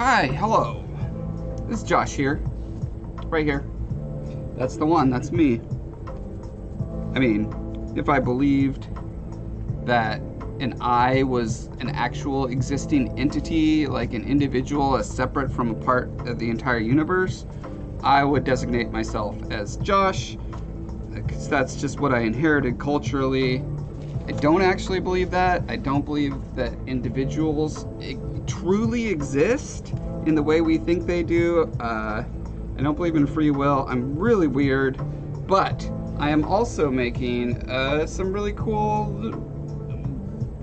Hi, hello. This is Josh here. Right here. That's the one, that's me. I mean, if I believed that an I was an actual existing entity, like an individual, as separate from a part of the entire universe, I would designate myself as Josh, because that's just what I inherited culturally. I don't actually believe that. I don't believe that individuals truly exist in the way we think they do. I don't believe in free will. I'm really weird, but I am also making some really cool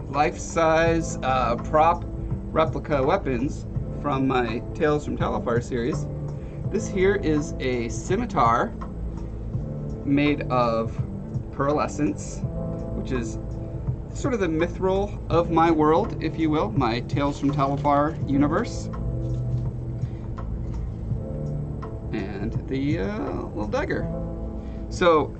life-size prop replica weapons from my Tales from Talifar series. This here is a scimitar made of pearlescence, which is sort of the mithril of my world, if you will, my Tales from Talifar universe. And the little dagger. So,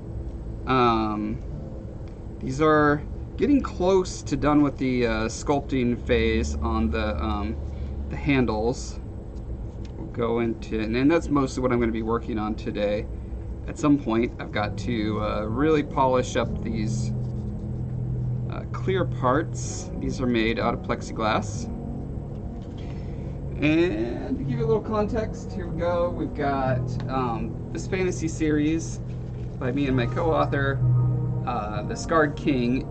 these are getting close to done with the sculpting phase on the handles. We'll go into, and that's mostly what I'm going to be working on today. At some point, I've got to really polish up these clear parts. These are made out of plexiglass. And to give you a little context, here we go. We've got this fantasy series by me and my co-author, The Scarred King.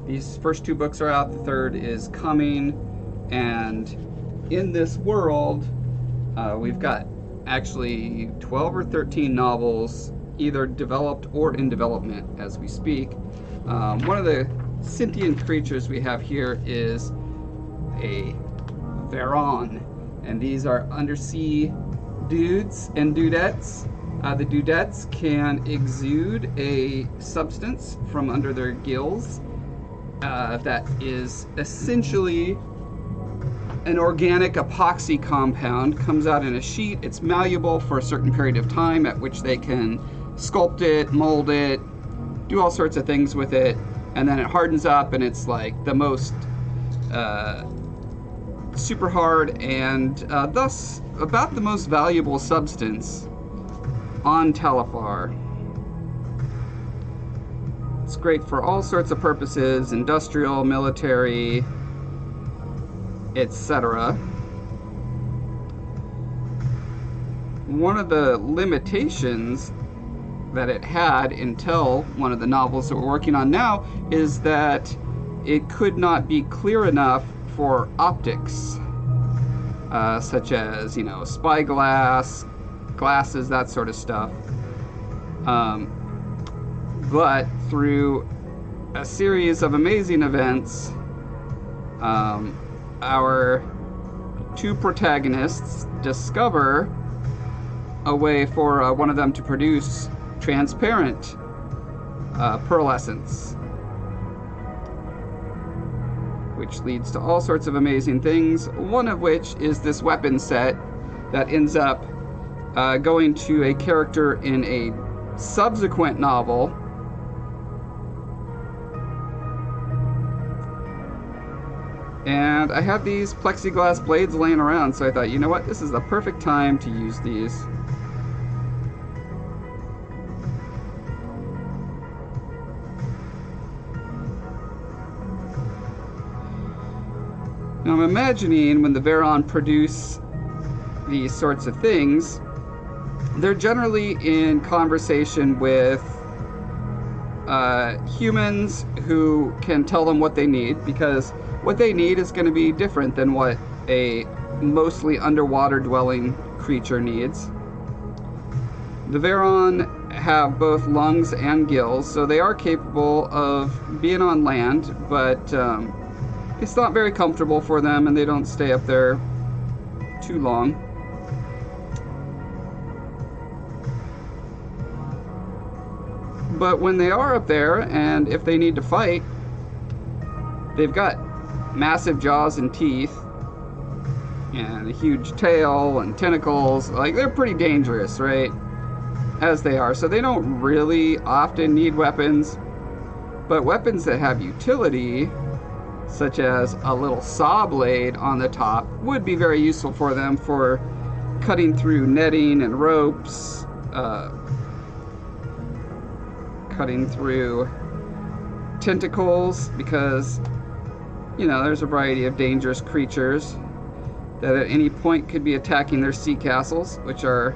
These first two books are out, the third is coming, and in this world, we've got actually 12 or 13 novels either developed or in development as we speak. One of the sentient creatures we have here is a Varon, and these are undersea dudes and dudettes The dudettes can exude a substance from under their gills that is essentially an organic epoxy compound. Comes out in a sheet. It's malleable for a certain period of time at which they can sculpt it, mold it, do all sorts of things with it, and then it hardens up, and it's like the most super hard and thus about the most valuable substance on Talifar. It's great for all sorts of purposes, industrial, military, etc. One of the limitations that it had until one of the novels that we're working on now is that it could not be clear enough for optics, such as, you know, spyglass, glasses, that sort of stuff. But through a series of amazing events, our two protagonists discover a way for one of them to produce transparent pearlescence, which leads to all sorts of amazing things, one of which is this weapon set that ends up going to a character in a subsequent novel. And I had these plexiglass blades laying around, so I thought, you know what, this is the perfect time to use these. Now I'm imagining when the Veron produce these sorts of things, they're generally in conversation with humans who can tell them what they need, because what they need is going to be different than what a mostly underwater dwelling creature needs. The Veron have both lungs and gills, so they are capable of being on land, but it's not very comfortable for them, and they don't stay up there too long. But when they are up there, and if they need to fight, they've got massive jaws and teeth, and a huge tail and tentacles. Like, they're pretty dangerous, right? As they are. So they don't really often need weapons. But weapons that have utility, such as a little saw blade on the top, would be very useful for them for cutting through netting and ropes, cutting through tentacles, because, you know, there's a variety of dangerous creatures that at any point could be attacking their sea castles, which are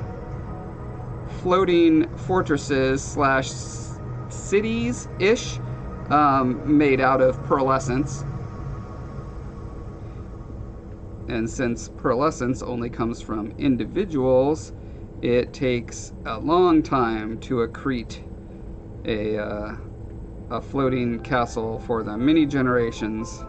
floating fortresses slash cities-ish, made out of pearlescence. And since pearlescence only comes from individuals, it takes a long time to accrete a floating castle for them, many generations.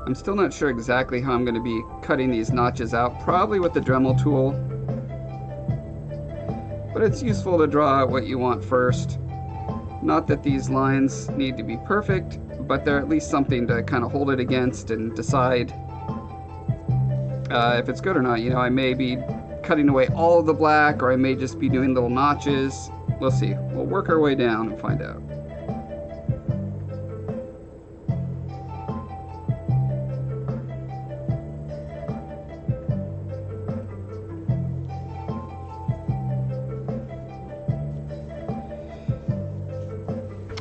I'm still not sure exactly how I'm going to be cutting these notches out, probably with the Dremel tool. But it's useful to draw out what you want first. Not that these lines need to be perfect, but they're at least something to kind of hold it against and decide if it's good or not. You know, I may be cutting away all of the black, or I may just be doing little notches. We'll see. We'll work our way down and find out.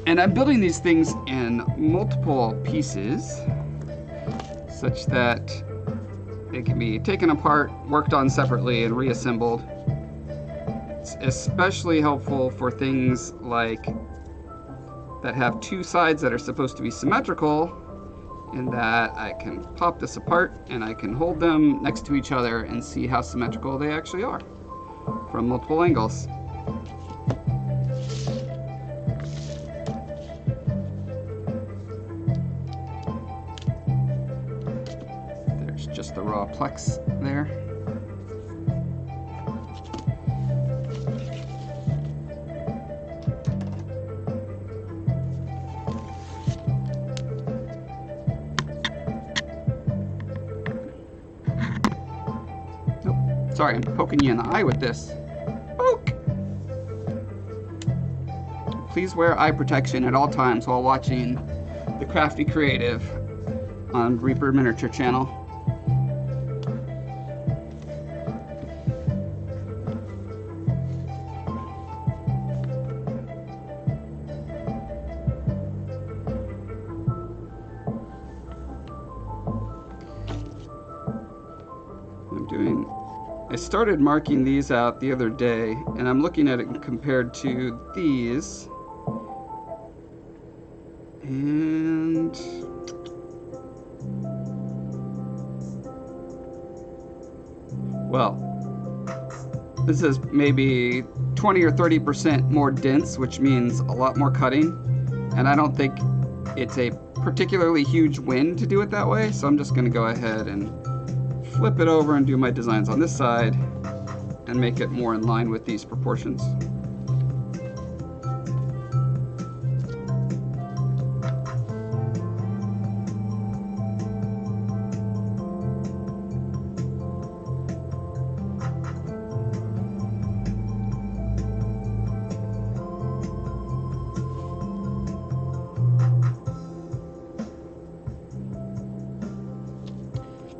And I'm building these things in multiple pieces, such that it can be taken apart, worked on separately, and reassembled. It's especially helpful for things like that have two sides that are supposed to be symmetrical, in that I can pop this apart and I can hold them next to each other and see how symmetrical they actually are from multiple angles. There's just the raw plex there. Sorry, I'm poking you in the eye with this. Poke! Please wear eye protection at all times while watching the Crafty Creative on Reaper Miniature channel. I started marking these out the other day, and I'm looking at it compared to these, and well, this is maybe 20 or 30% more dense, which means a lot more cutting, and I don't think it's a particularly huge win to do it that way, so I'm just going to go ahead and flip it over and do my designs on this side and make it more in line with these proportions.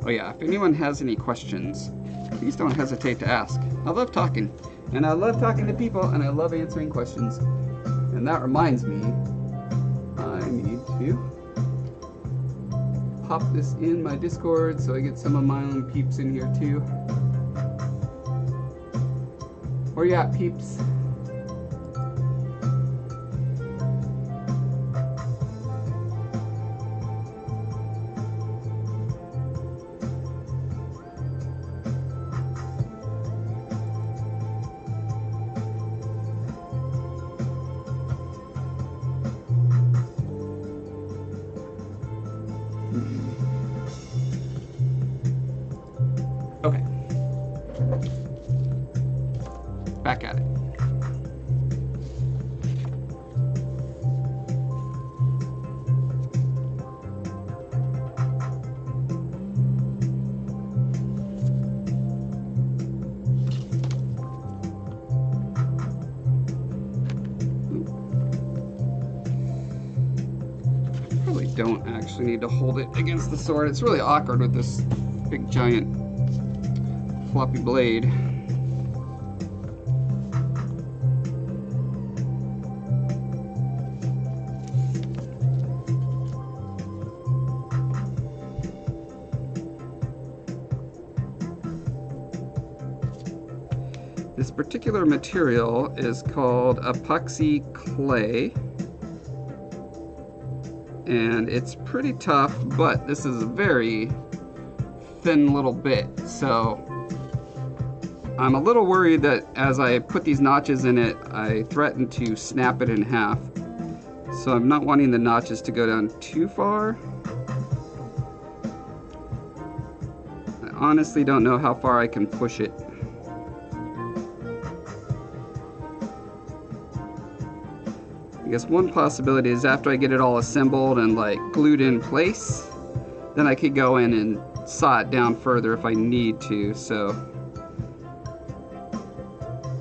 Oh yeah, if anyone has any questions, please don't hesitate to ask. I love talking, and I love talking to people, and I love answering questions. And that reminds me, I need to pop this in my Discord so I get some of my own peeps in here too. Where you at, peeps? Okay. Back at it. Probably don't actually need to hold it against the sword. It's really awkward with this big giant floppy blade. This particular material is called epoxy clay, and it's pretty tough, but this is a very thin little bit, so I'm a little worried that as I put these notches in it, I threaten to snap it in half. So I'm not wanting the notches to go down too far. I honestly don't know how far I can push it. I guess one possibility is after I get it all assembled and like glued in place, then I could go in and saw it down further if I need to. So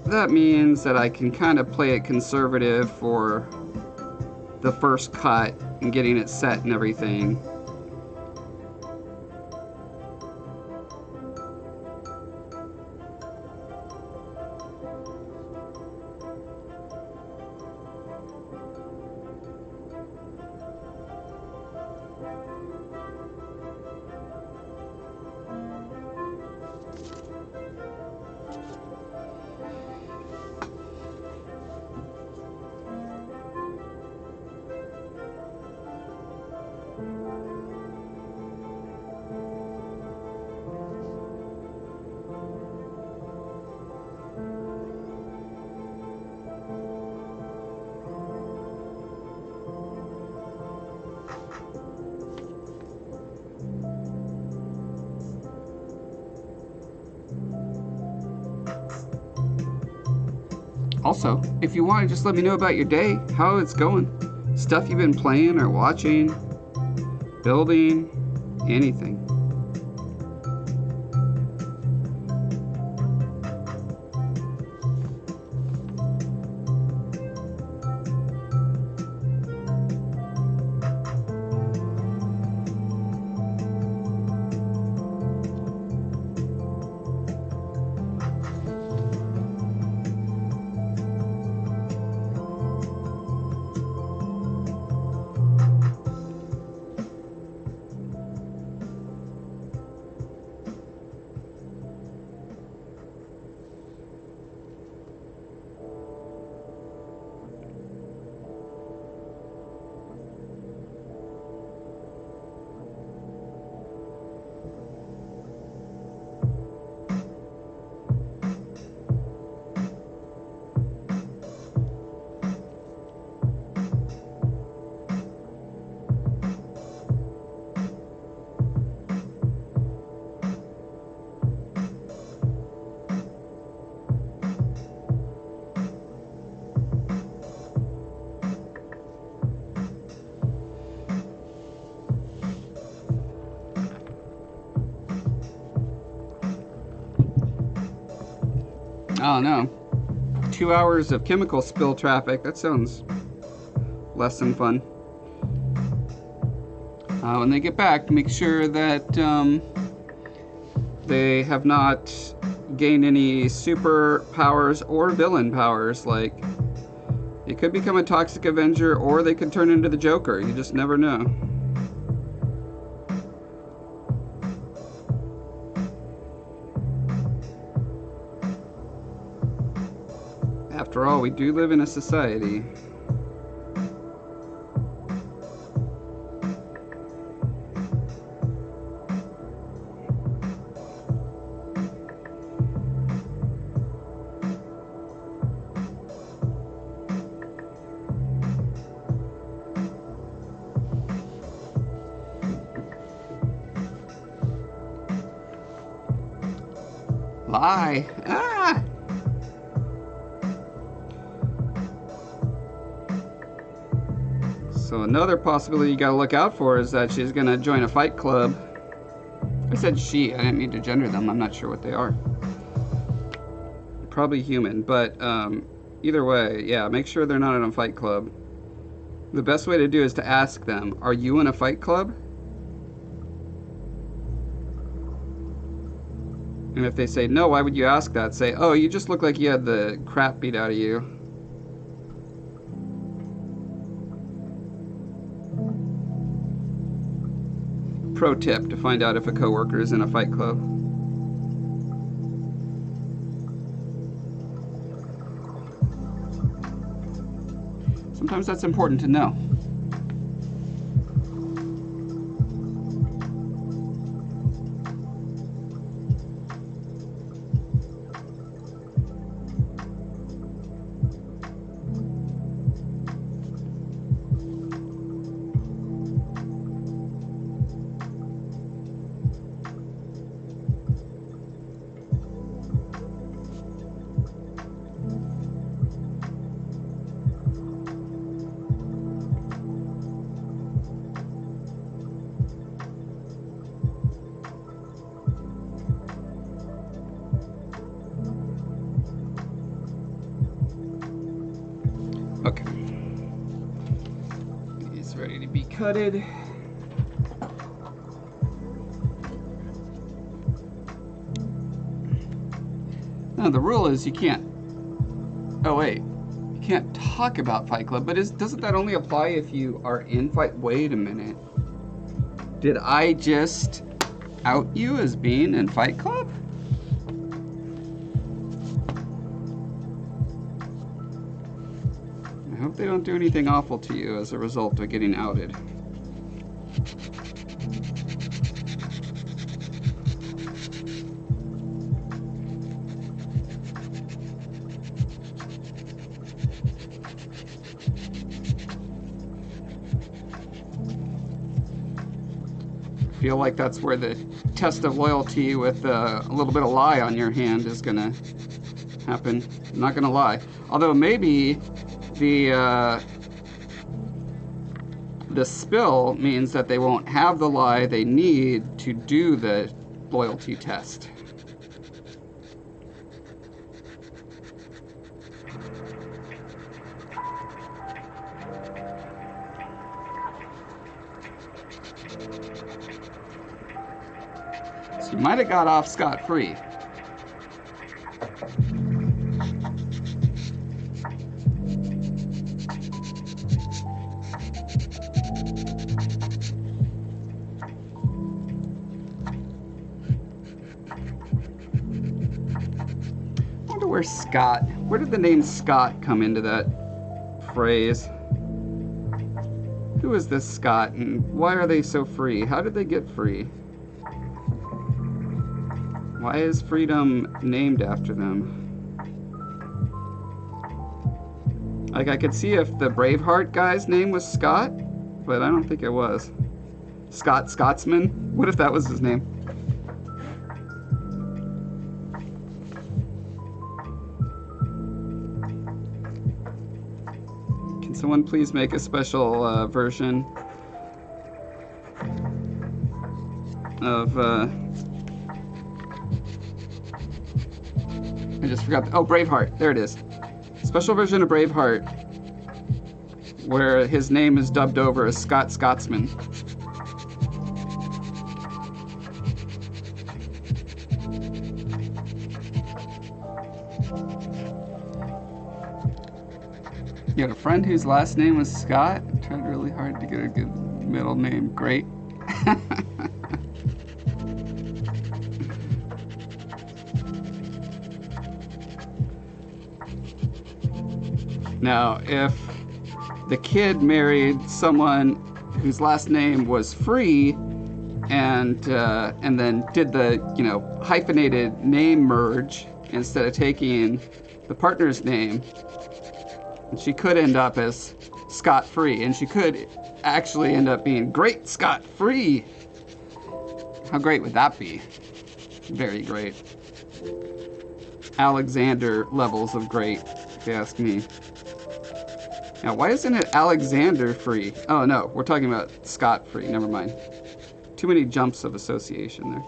that means that I can kind of play it conservative for the first cut and getting it set and everything. Also, if you want to just let me know about your day, how it's going, stuff you've been playing or watching, building, anything. Oh no. 2 hours of chemical spill traffic. That sounds less than fun. When they get back, make sure that they have not gained any super powers or villain powers. Like, it could become a Toxic Avenger or they could turn into the Joker. You just never know. After all, we do live in a society. Lie. Ah! So another possibility you gotta look out for is that she's gonna join a fight club. I said she, I didn't mean to gender them, I'm not sure what they are. Probably human, but either way, yeah, make sure they're not in a fight club. The best way to do is to ask them, are you in a fight club? And if they say no, why would you ask that? Say, oh, you just look like you had the crap beat out of you. Pro tip to find out if a coworker is in a fight club. Sometimes that's important to know. Okay. It's ready to be cutted. Now the rule is you can't, oh wait, you can't talk about Fight Club, but doesn't that only apply if you are in Fight? Wait a minute. Did I just out you as being in Fight Club? I hope they don't do anything awful to you as a result of getting outed. I feel like that's where the test of loyalty with a little bit of lie on your hand is gonna happen. I'm not gonna lie. Although maybe the spill means that they won't have the lye they need to do the loyalty test. So you might have got off scot-free. Where did the name Scott come into that phrase? Who is this Scott and why are they so free? How did they get free? Why is freedom named after them? Like, I could see if the Braveheart guy's name was Scott, but I don't think it was. Scott Scotsman? What if that was his name? Someone please make a special version of I just forgot. Oh, Braveheart. There it is. Special version of Braveheart where his name is dubbed over as Scott Scotsman. You had a friend whose last name was Scott? I tried really hard to get a good middle name. Great. Now, if the kid married someone whose last name was Free and then did the, hyphenated name merge instead of taking the partner's name, she could end up as Scot-free, and she could actually end up being Great Scot-free. How great would that be? Very great. Alexander levels of great, if you ask me. Now, why isn't it Alexander free? Oh, no, we're talking about Scot-free. Never mind. Too many jumps of association there.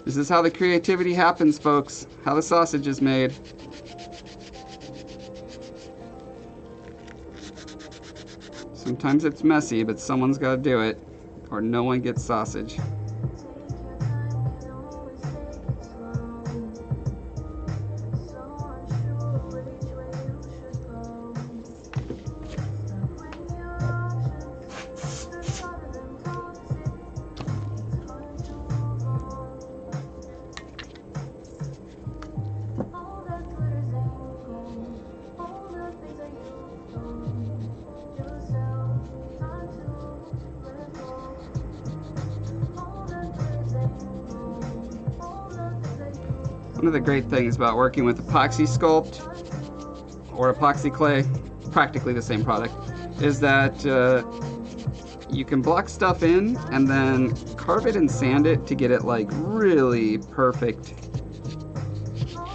This is how the creativity happens, folks. How the sausage is made. Sometimes it's messy, but someone's got to do it, or no one gets sausage. One of the great things about working with epoxy sculpt or epoxy clay, practically the same product, is that you can block stuff in and then carve it and sand it to get it like really perfect.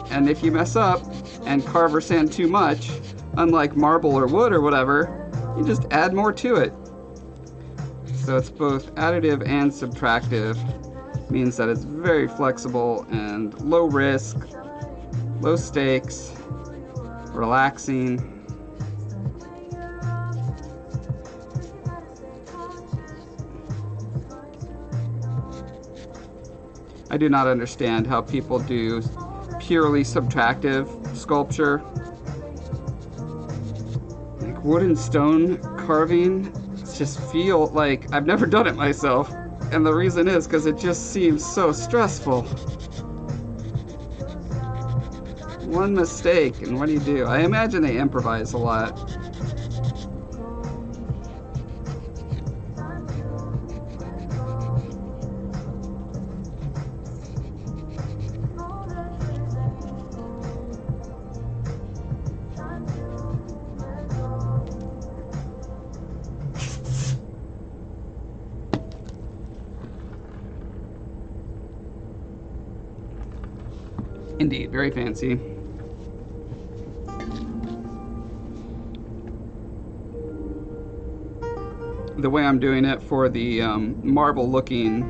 And if you mess up and carve or sand too much, unlike marble or wood or whatever, you just add more to it. So it's both additive and subtractive. Means that it's very flexible and low risk, low stakes, relaxing. I do not understand how people do purely subtractive sculpture. Like wood and stone carving, just feel like I've never done it myself. And the reason is because it just seems so stressful. One mistake, and what do? I imagine they improvise a lot. Indeed, very fancy. The way I'm doing it for the marble looking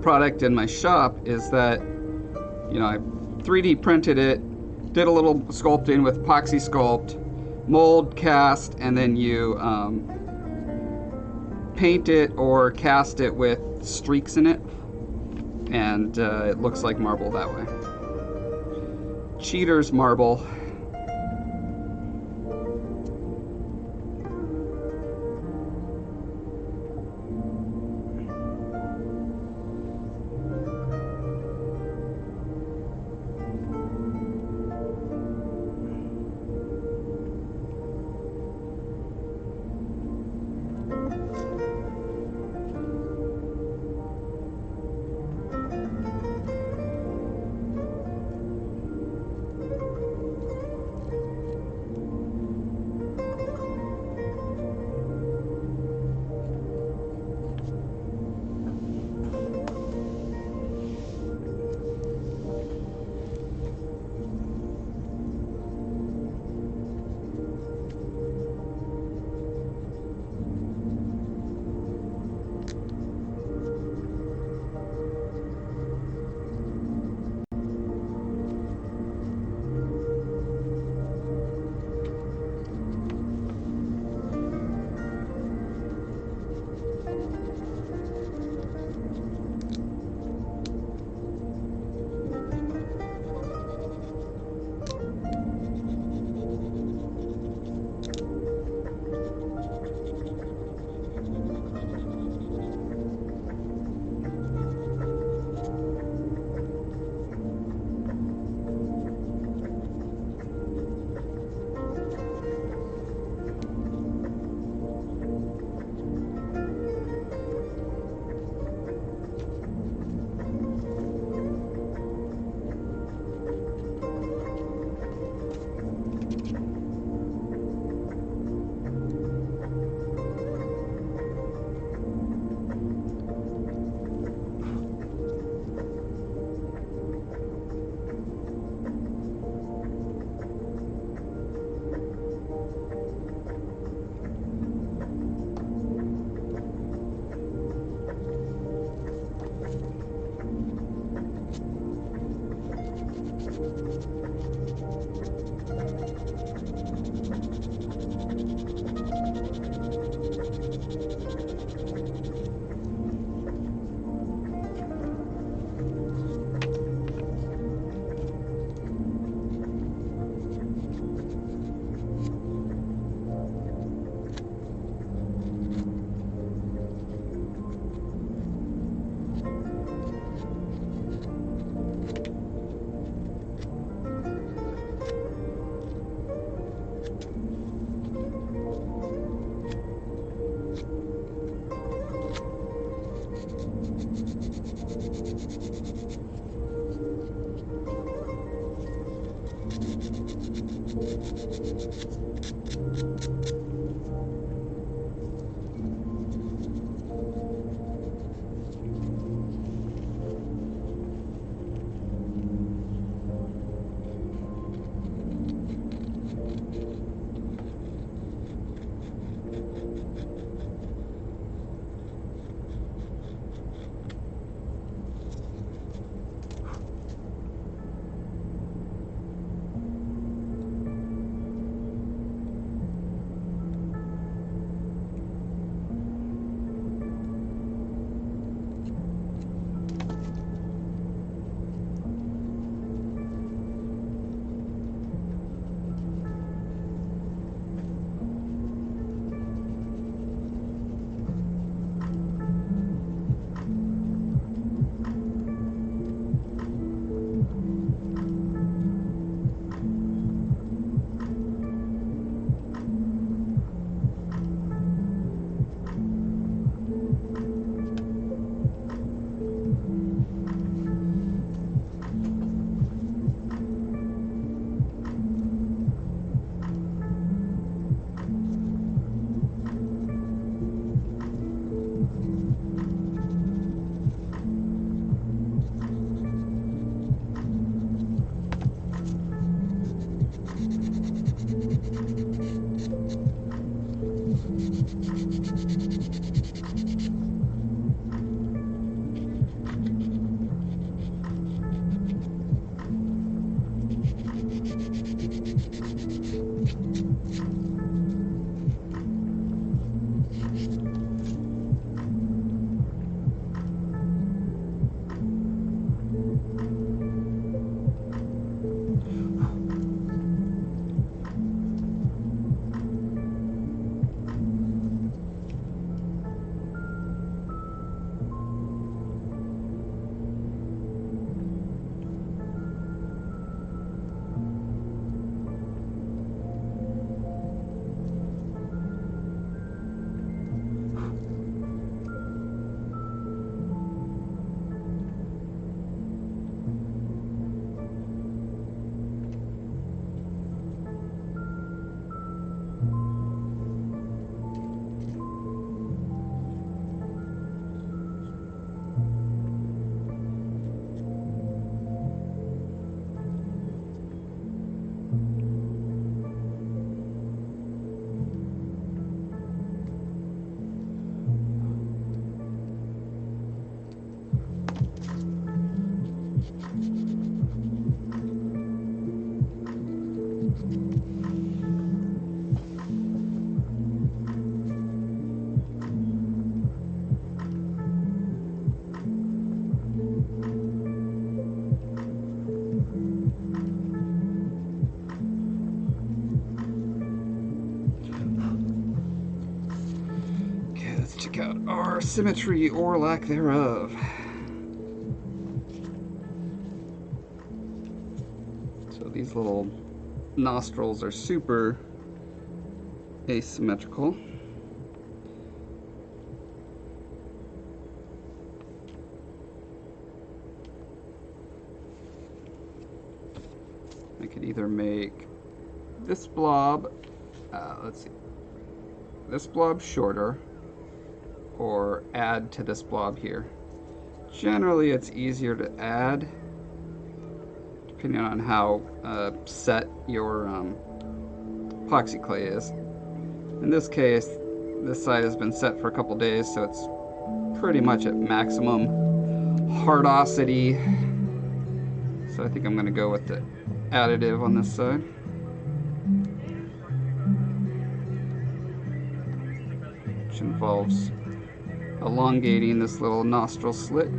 product in my shop is that, you know, I 3D printed it, did a little sculpting with epoxy sculpt, mold, cast, and then you paint it or cast it with streaks in it, and it looks like marble that way. Cheater's marble. Check out our symmetry or lack thereof. So these little nostrils are super asymmetrical. I could either make this blob, let's see, this blob shorter, or add to this blob here. Generally it's easier to add depending on how set your epoxy clay is. In this case, this side has been set for a couple days, so it's pretty much at maximum hardosity. So I think I'm going to go with the additive on this side. Which involves elongating this little nostril slit.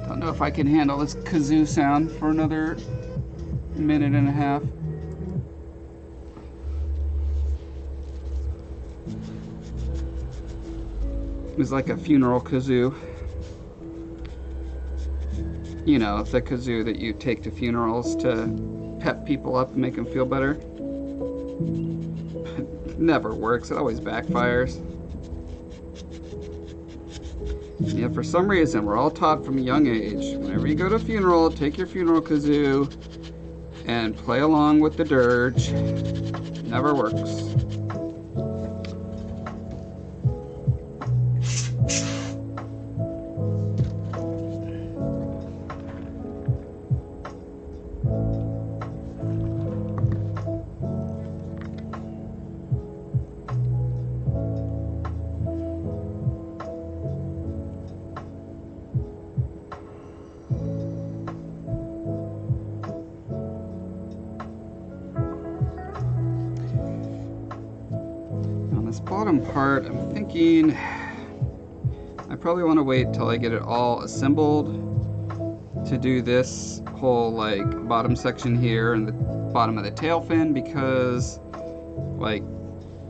Don't know if I can handle this kazoo sound for another minute and a half. It was like a funeral kazoo. You know, the kazoo that you take to funerals to pep people up and make them feel better. It never works, it always backfires. Yeah, for some reason, we're all taught from a young age, whenever you go to a funeral, take your funeral kazoo and play along with the dirge. Never works. This bottom part, I'm thinking I probably want to wait till I get it all assembled to do this whole like bottom section here and the bottom of the tail fin, because like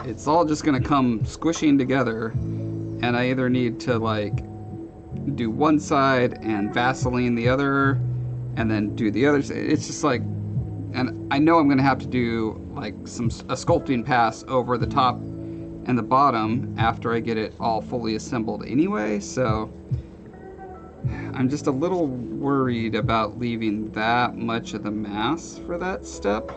it's all just gonna come squishing together, and I either need to like do one side and Vaseline the other, and then do the others. It's just like, and I know I'm gonna have to do like a sculpting pass over the top and the bottom after I get it all fully assembled anyway, so I'm just a little worried about leaving that much of the mass for that step.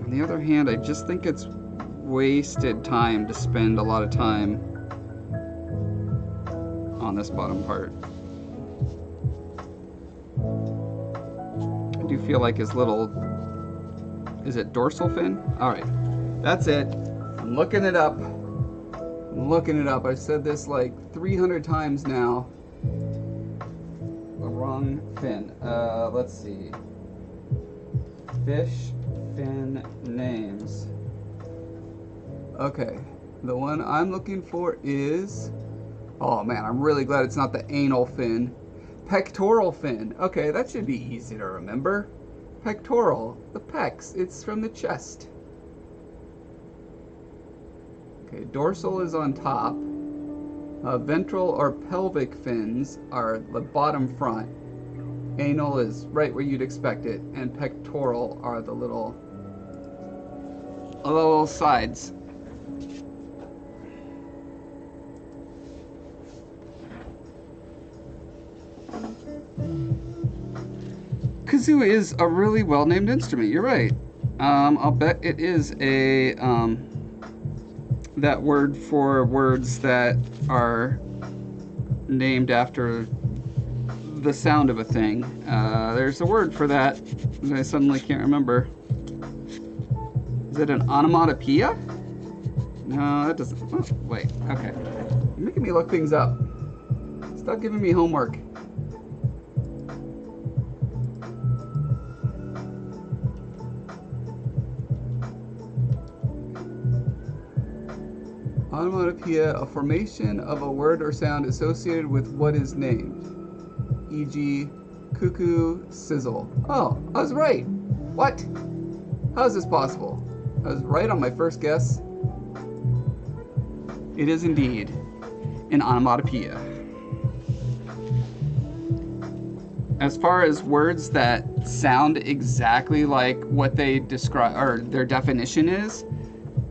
On the other hand, I just think it's wasted time to spend a lot of time on this bottom part. I do feel like his little, is it dorsal fin? All right, that's it. I'm looking it up. I've said this like 300 times now. The wrong fin. Let's see. Fish fin names. Okay, the one I'm looking for is, oh man, I'm really glad it's not the anal fin. Pectoral fin. Okay, that should be easy to remember. Pectoral, the pecs, it's from the chest. Okay, dorsal is on top. Ventral or pelvic fins are the bottom front. Anal is right where you'd expect it, and pectoral are the little sides. Kazoo is a really well-named instrument. You're right. I'll bet it is a that word for words that are named after the sound of a thing. There's a word for that I suddenly can't remember. Is it an onomatopoeia? No, that doesn't. Oh, wait. Okay. You're making me look things up. Stop giving me homework. Onomatopoeia, a formation of a word or sound associated with what is named, e.g., cuckoo, sizzle. Oh, I was right. What? How is this possible? I was right on my first guess. It is indeed an onomatopoeia. As far as words that sound exactly like what they describe, or their definition is,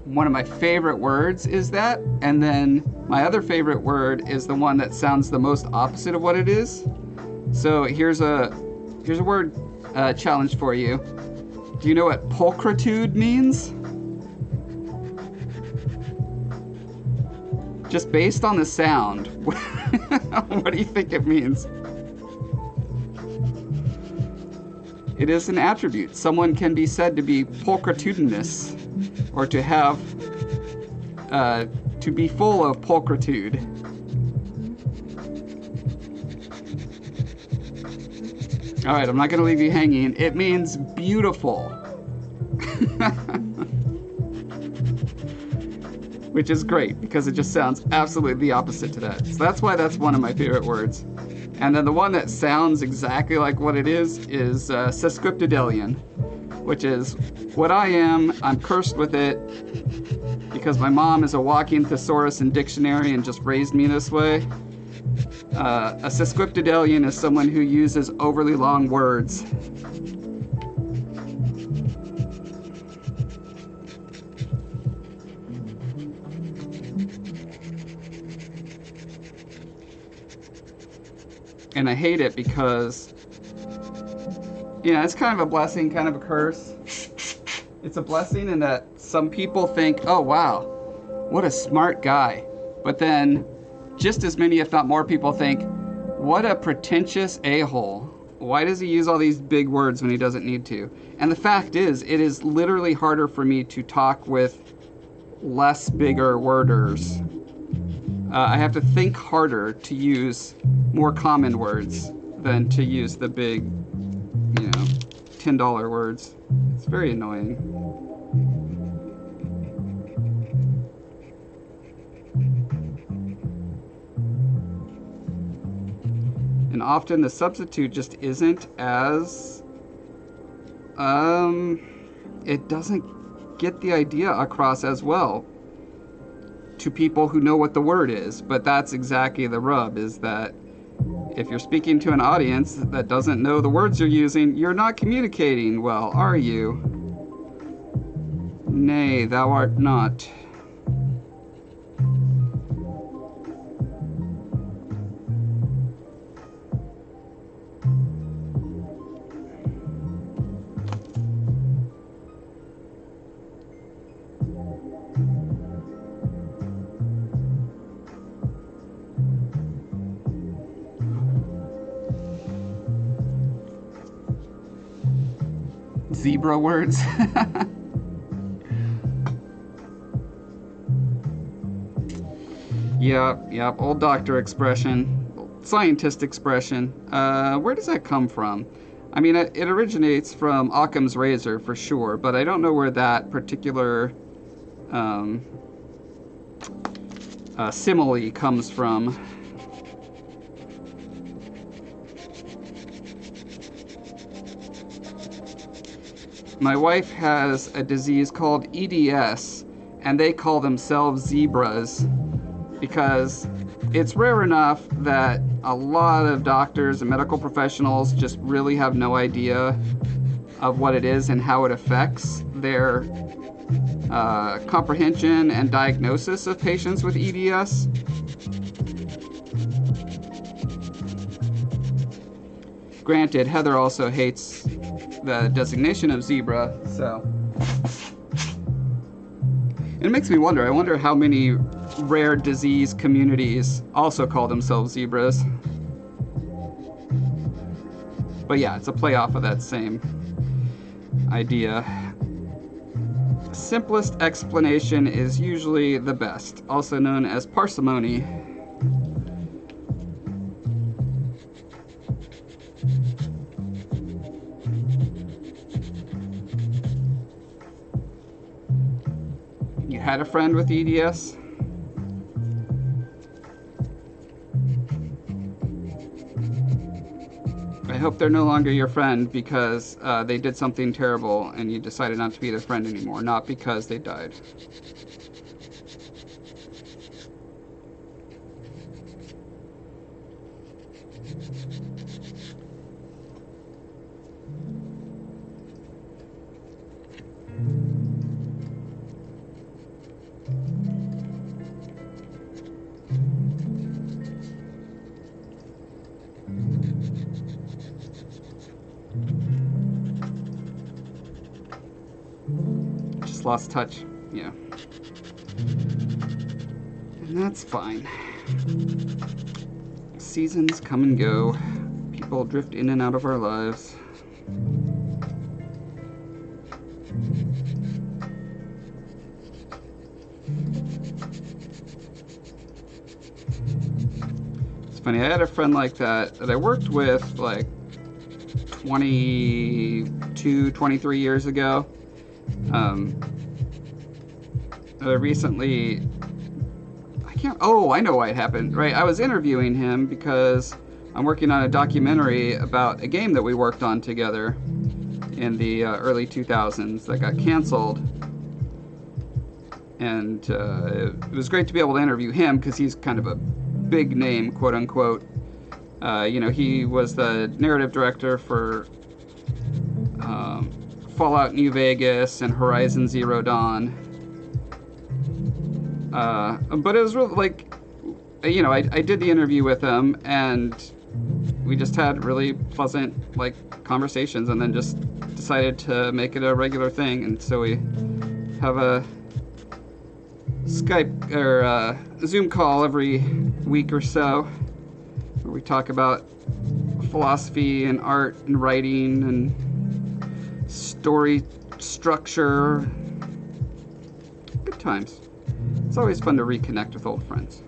one of my favorite words is that, and then my other favorite word is the one that sounds the most opposite of what it is. So here's a word challenge for you. Do you know what pulchritude means? Just based on the sound, what do you think it means? It is an attribute. Someone can be said to be pulchritudinous, or to have, to be full of pulchritude. All right, I'm not going to leave you hanging. It means beautiful. Which is great, because it just sounds absolutely the opposite to that. So that's why that's one of my favorite words. And then the one that sounds exactly like what it is sesquipedalian, which is what I am. I'm cursed with it because my mom is a walking thesaurus and dictionary and just raised me this way. A sesquipedalian is someone who uses overly long words. And I hate it because, it's kind of a blessing, kind of a curse. It's a blessing in that some people think, oh wow, what a smart guy. But then just as many, if not more people think, what a pretentious a-hole. Why does he use all these big words when he doesn't need to? And the fact is, it is literally harder for me to talk with less bigger worders. I have to think harder to use more common words than to use the big, $10 words. It's very annoying. And often the substitute just isn't as, it doesn't get the idea across as well to people who know what the word is. But that's exactly the rub, is that If you're speaking to an audience that doesn't know the words you're using, you're not communicating well, are you? Nay, thou art not. Zebra words. Yep, old doctor expression, scientist expression. Where does that come from? I mean, it originates from Occam's razor for sure, but I don't know where that particular simile comes from. My wife has a disease called EDS, and they call themselves zebras because it's rare enough that a lot of doctors and medical professionals just really have no idea of what it is and how it affects their comprehension and diagnosis of patients with EDS. Granted, Heather also hates the designation of zebra, so it makes me wonder. I wonder how many rare disease communities also call themselves zebras. But yeah, it's a play off of that same idea. Simplest explanation is usually the best, also known as parsimony. You had a friend with EDS? I hope they're no longer your friend because they did something terrible and you decided not to be their friend anymore, not because they died. Lost touch, yeah. And that's fine. Seasons come and go. People drift in and out of our lives. It's funny, I had a friend like that I worked with like 22, 23 years ago. Recently, I know why it happened, right? I was interviewing him because I'm working on a documentary about a game that we worked on together in the early 2000s that got canceled. And it was great to be able to interview him because he's kind of a big name, quote unquote. He was the narrative director for Fallout New Vegas and Horizon Zero Dawn. But it was really like, I did the interview with him and we just had really pleasant conversations and then just decided to make it a regular thing. And so we have a Skype or a Zoom call every week or so where we talk about philosophy and art and writing and story structure. Good times. It's always fun to reconnect with old friends.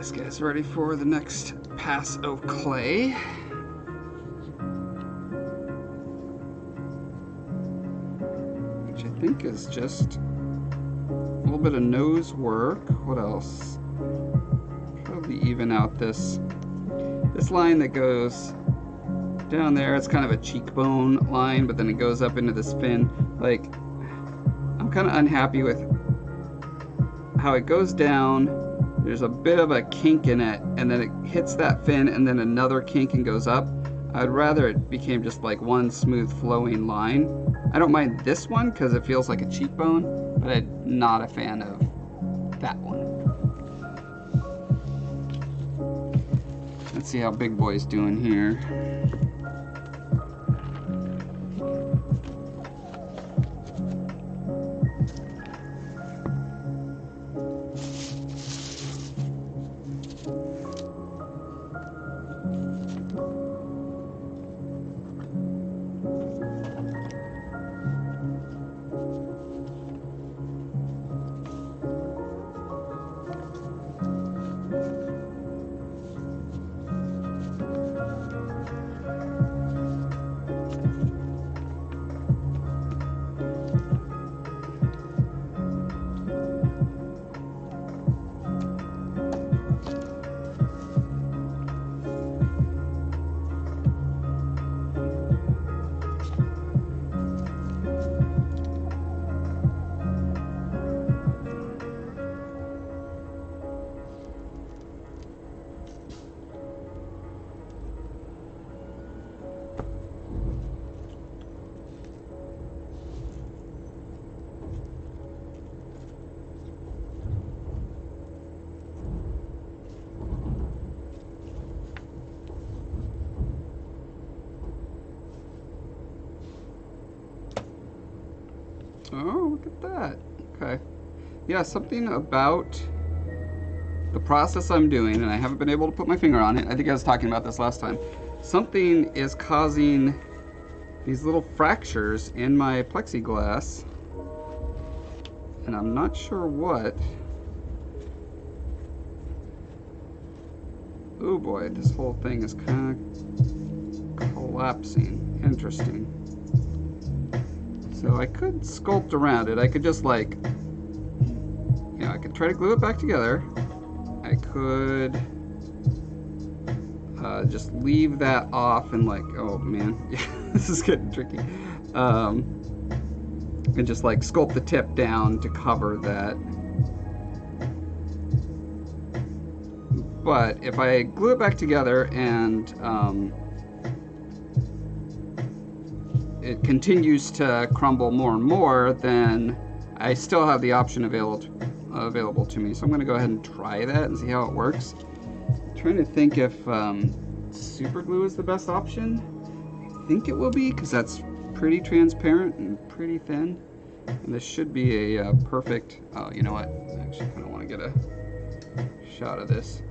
this guy's ready for the next pass of clay. Which I think is just a little bit of nose work. What else? Probably even out this line that goes down there. It's kind of a cheekbone line, but then it goes up into this fin. Like, I'm kind of unhappy with how it goes down. There's a bit of a kink in it, and then it hits that fin, and then another kink and goes up. I'd rather it became just like one smooth flowing line. I don't mind this one because it feels like a cheekbone, but I'm not a fan of that one. Let's see how Big Boy's doing here. Oh, look at that. Okay. Yeah, something about the process I'm doing, and I haven't been able to put my finger on it. I think I was talking about this last time. Something is causing these little fractures in my plexiglass, and I'm not sure what. Oh boy, this whole thing is kind of collapsing. Interesting. So I could sculpt around it. I could just like, you know, I could try to glue it back together. I could just leave that off and like, oh man, yeah, this is getting tricky. And just like sculpt the tip down to cover that. But if I glue it back together and it continues to crumble more and more, then I still have the option available to me. So I'm going to go ahead and try that and see how it works. I'm trying to think if super glue is the best option. I think it will be, because that's pretty transparent and pretty thin. And this should be a perfect, oh, you know what? I actually kind of want to get a shot of this.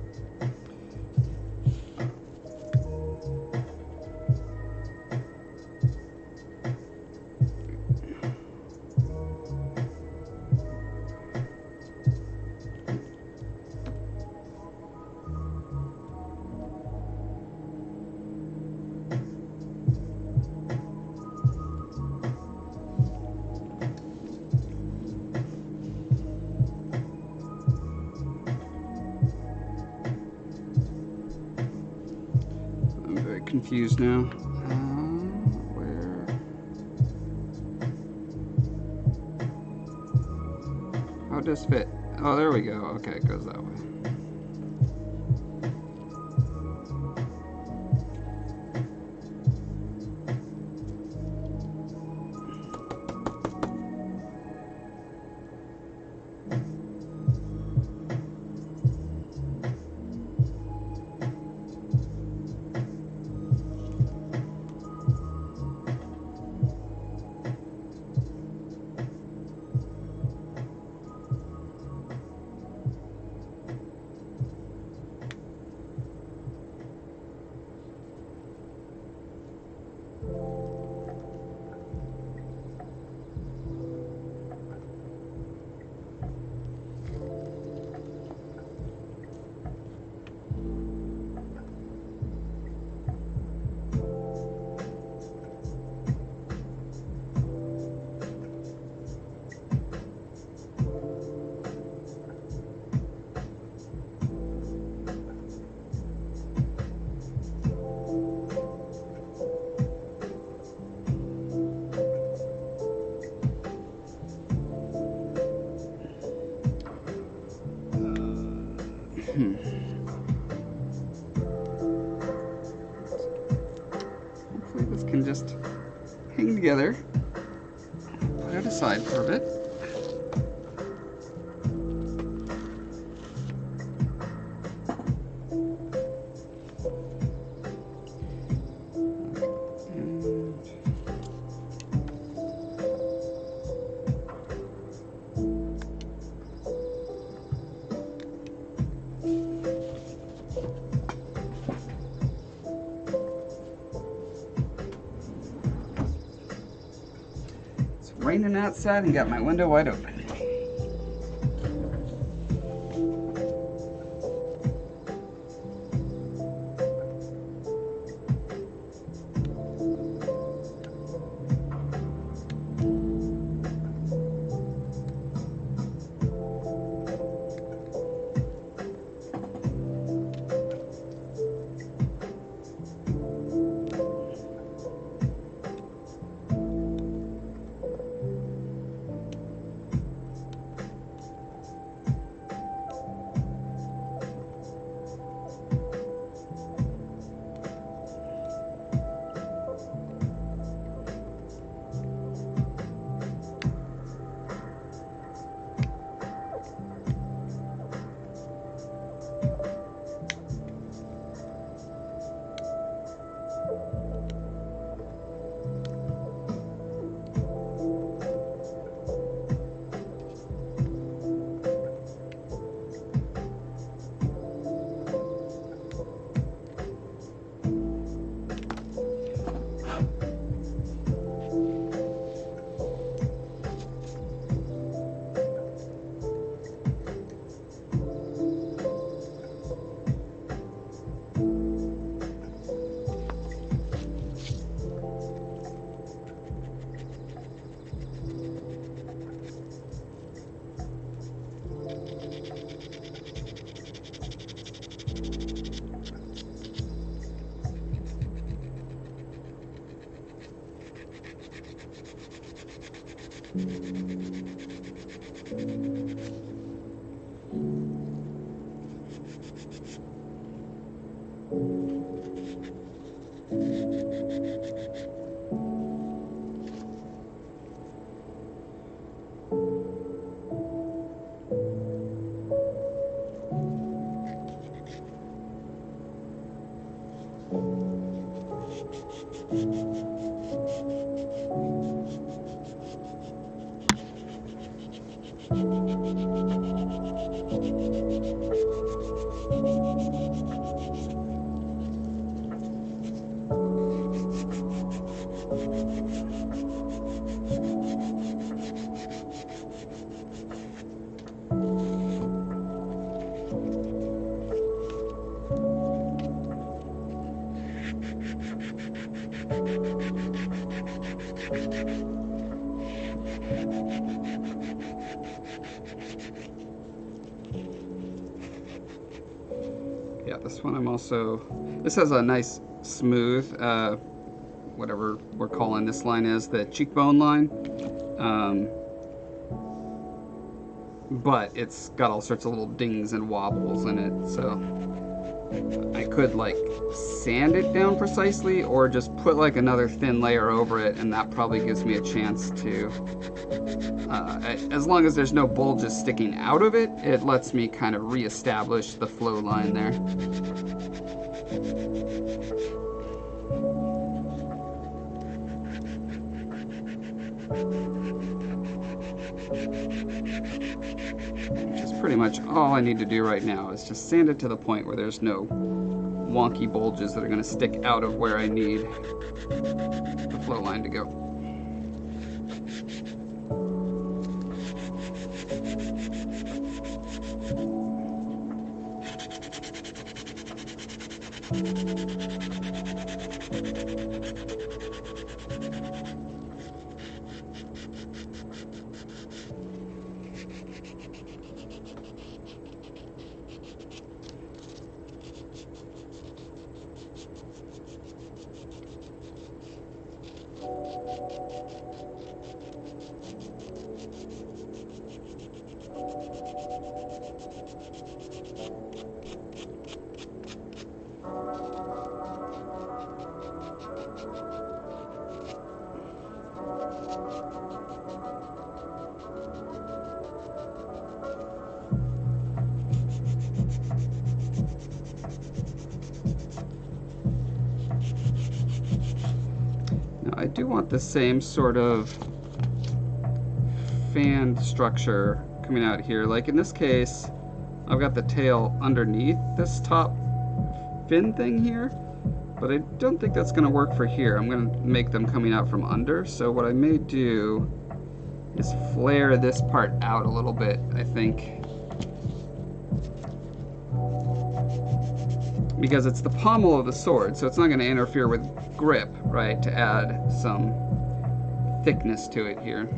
Confused now. Where? How does this fit? Oh, there we go. Okay, it goes that way. can just hang together. Put it aside for a bit. Raining outside and got my window wide open. Yeah, this one I'm also, this has a nice smooth, whatever we're calling this line is, the cheekbone line. But it's got all sorts of little dings and wobbles in it, so I could like sand it down precisely or just put like another thin layer over it, and that probably gives me a chance to, as long as there's no bulges sticking out of it, it lets me kind of reestablish the flow line there. Which is pretty much all I need to do right now, is just sand it to the point where there's no wonky bulges that are going to stick out of where I need the flow line to go. I do want the same sort of fan structure coming out here. Like in this case, I've got the tail underneath this top fin thing here, but I don't think that's going to work for here. I'm going to make them coming out from under. So what I may do is flare this part out a little bit, I think. Because it's the pommel of the sword, so it's not going to interfere with grip, right, to add some thickness to it here.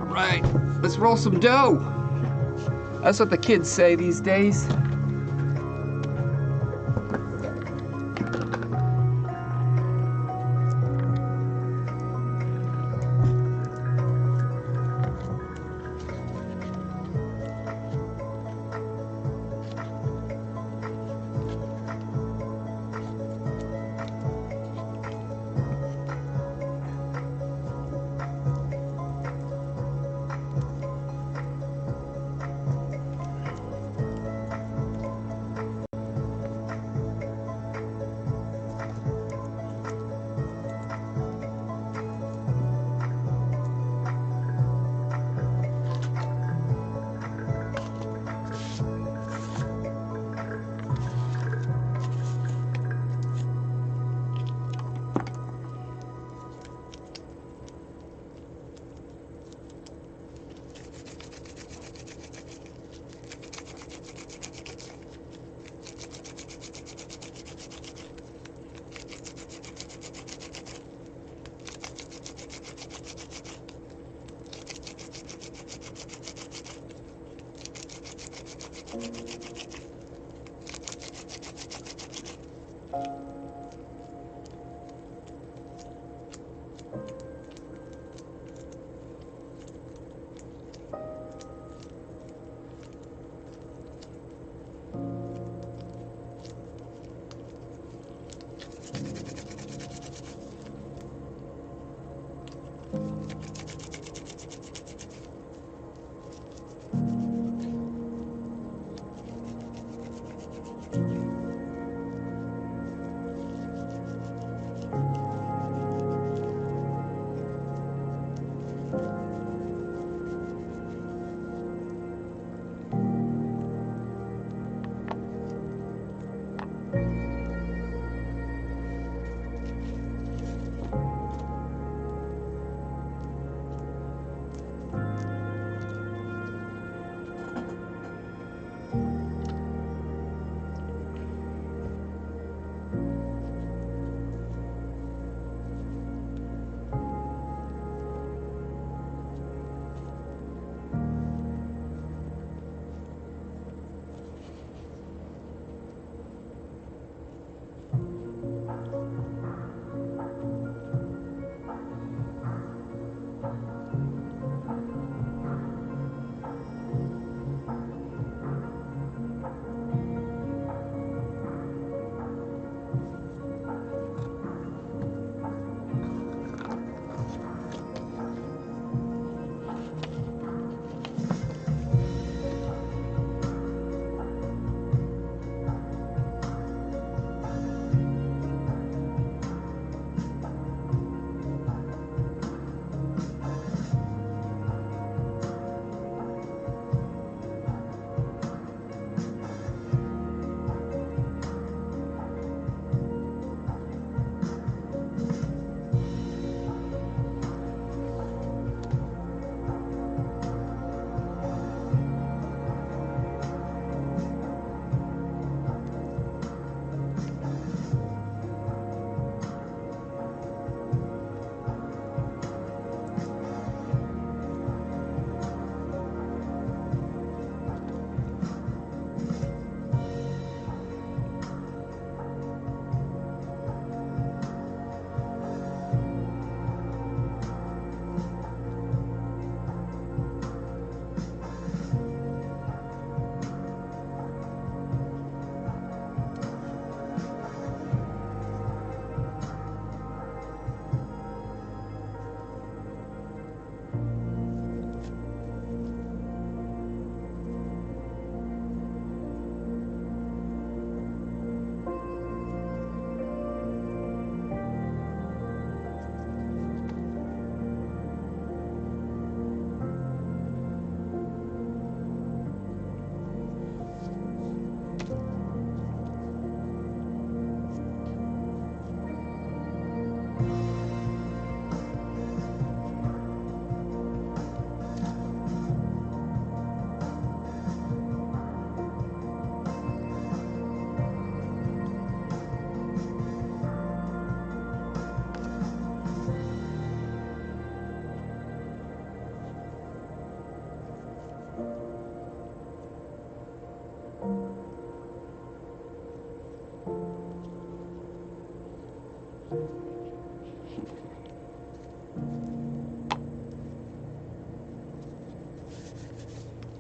Right, let's roll some dough. That's what the kids say these days.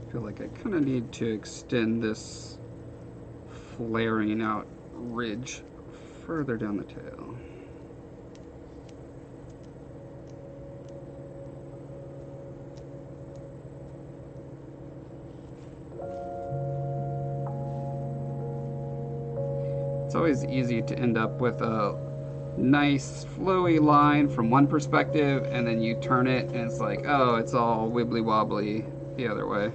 I feel like I kind of need to extend this flaring out ridge further down the tail. It's always easy to end up with a nice flowy line from one perspective, and then you turn it and it's like, oh, it's all wibbly wobbly the other way.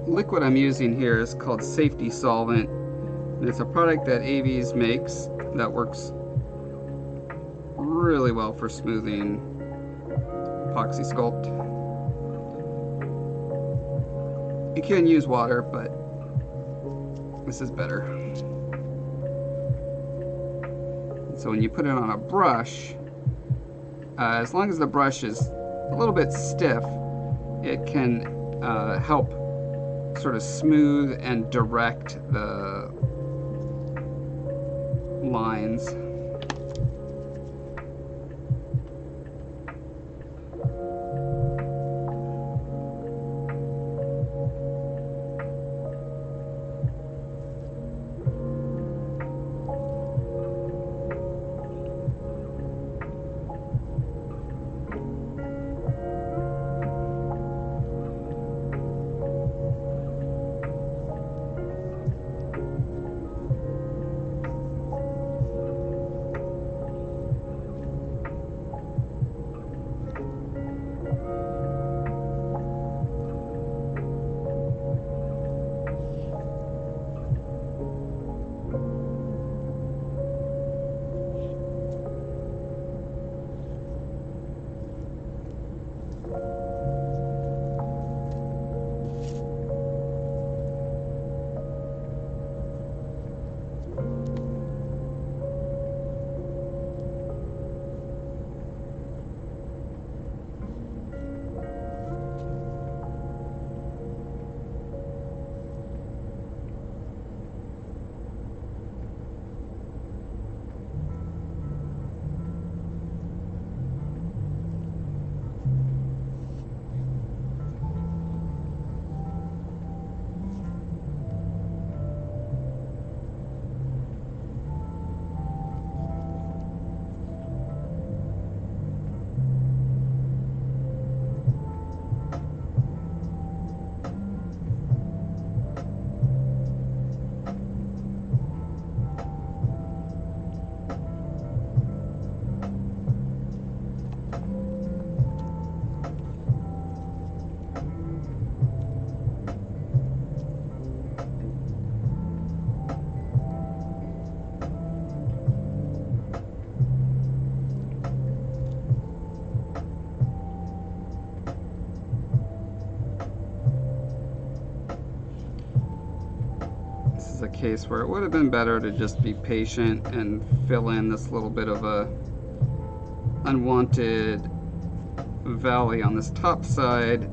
Liquid I'm using here is called Safety Solvent, and it's a product that AVs makes that works really well for smoothing epoxy sculpt. You can use water, but this is better. So when you put it on a brush, as long as the brush is a little bit stiff, it can help sort of smooth and direct the lines. A case where it would have been better to just be patient and fill in this little bit of a unwanted valley on this top side.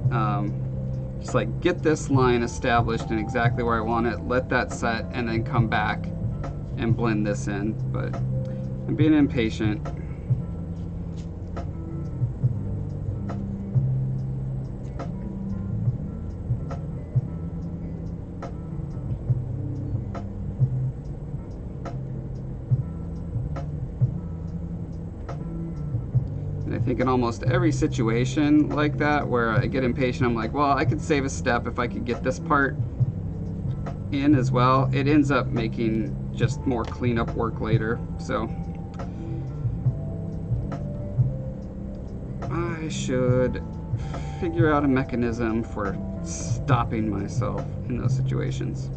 Just like get this line established and exactly where I want it, let that set, and then come back and blend this in. But I'm being impatient. I think in almost every situation like that where I get impatient, I'm like, well, I could save a step if I could get this part in as well. It ends up making just more cleanup work later. So I should figure out a mechanism for stopping myself in those situations.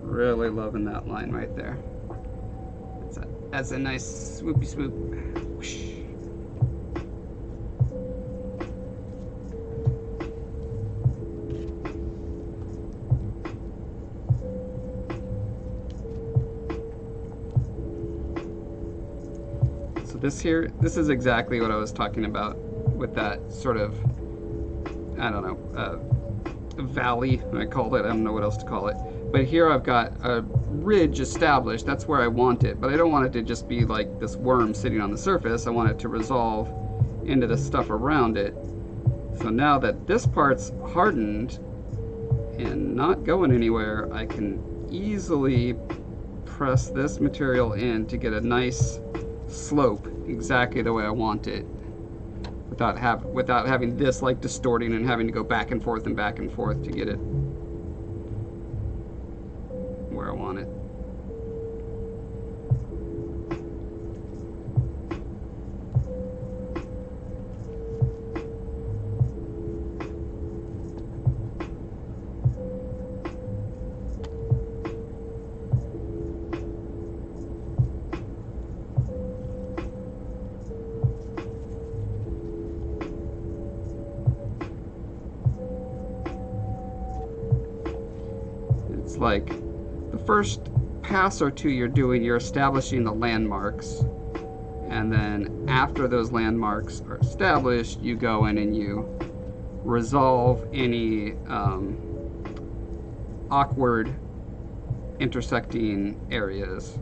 Really loving that line right there. That's a nice swoopy swoop. Whoosh. So this is exactly what I was talking about with that sort of, I don't know, valley, I called it. I don't know what else to call it. But here I've got a ridge established. That's where I want it. But I don't want it to just be like this worm sitting on the surface. I want it to resolve into the stuff around it. So now that this part's hardened and not going anywhere, I can easily press this material in to get a nice slope exactly the way I want it, without having this like distorting and having to go back and forth to get it where I want it. It's like the first pass or two you're doing, you're establishing the landmarks, and then after those landmarks are established, you go in and you resolve any awkward intersecting areas.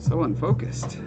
So unfocused.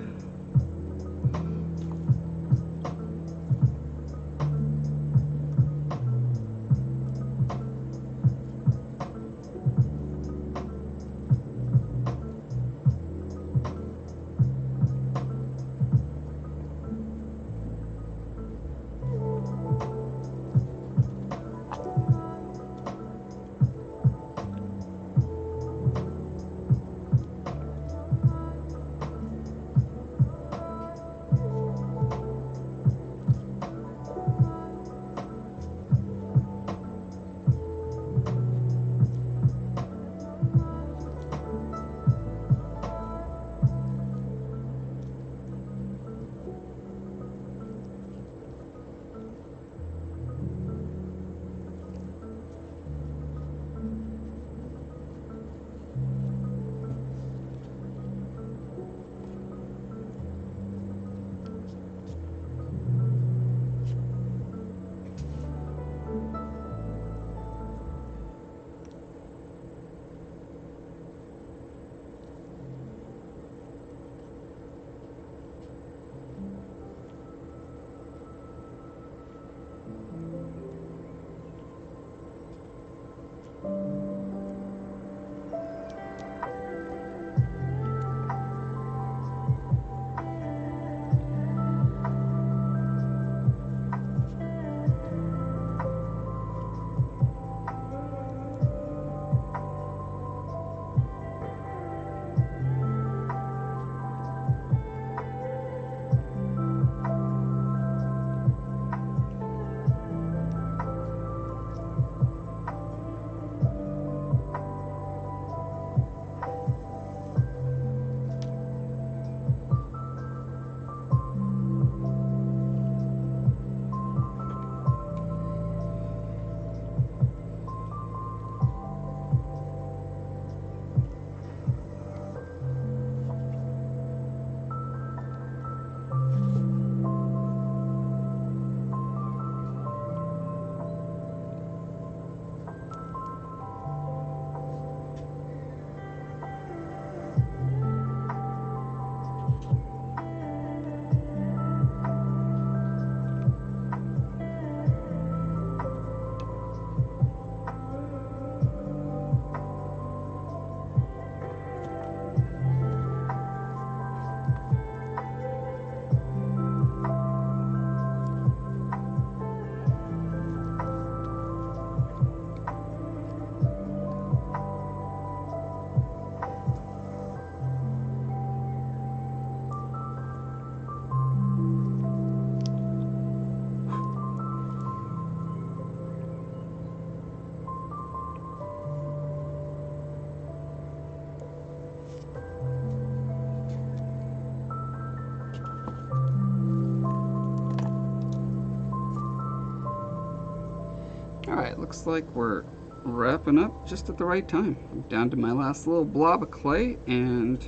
Alright, looks like we're wrapping up just at the right time. I'm down to my last little blob of clay, and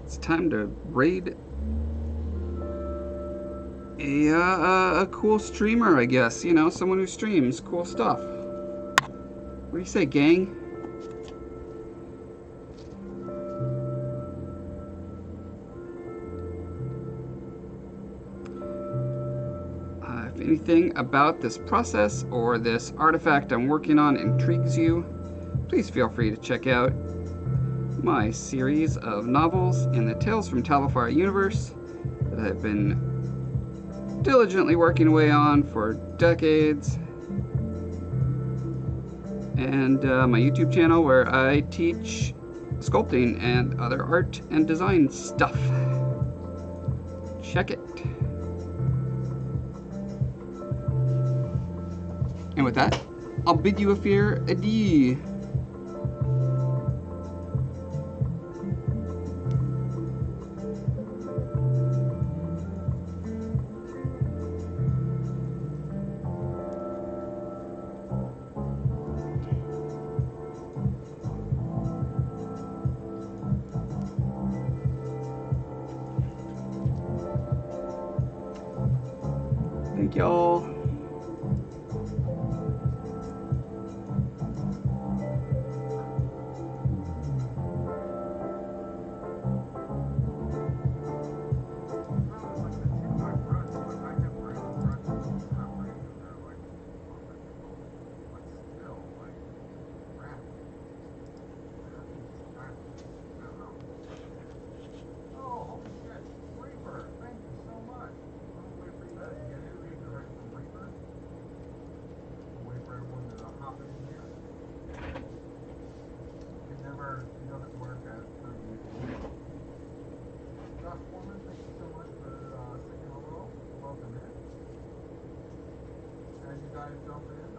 it's time to raid a cool streamer, I guess. You know, someone who streams cool stuff. What do you say, gang? If anything about this process or this artifact I'm working on intrigues you, please feel free to check out my series of novels in the Tales from Talifar universe that I've been diligently working away on for decades, and my YouTube channel where I teach sculpting and other art and design stuff. Check it. And with that, I'll bid you a fair adieu. Thank y'all. guys don't forget.